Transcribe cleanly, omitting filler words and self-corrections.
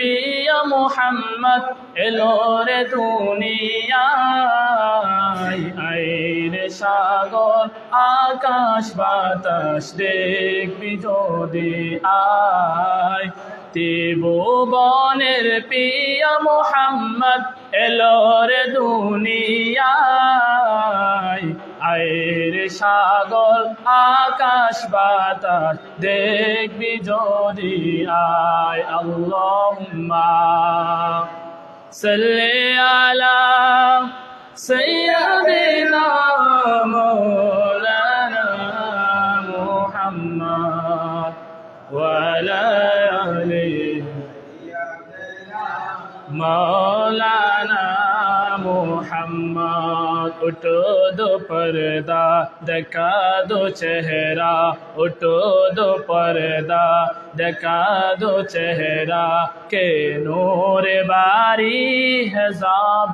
পিয়া মোহাম্মদ এলো রে দুনিয়ায়, আইরে সাগর আকাশ বাতাস দেখবি যদি আয়। ত্রিভুবনের পিয়া মোহাম্মদ এলো রে দুনিয়ায়, আইরে সাগর আকাশ বাতাস দেখবি যদি আয়। আল্লাহুম্মা সাল্লি আলা সাইয়্যিদিনা মাওলানা মুহাম্মদ ওয়া আলা আলি মাওলানা মুহাম্মদ। উঠো দো পর্দা দেখা দো চেহারা, উঠো দো পর্দা দেখা দো চেহারা, কে নূর বারি है ज़ाब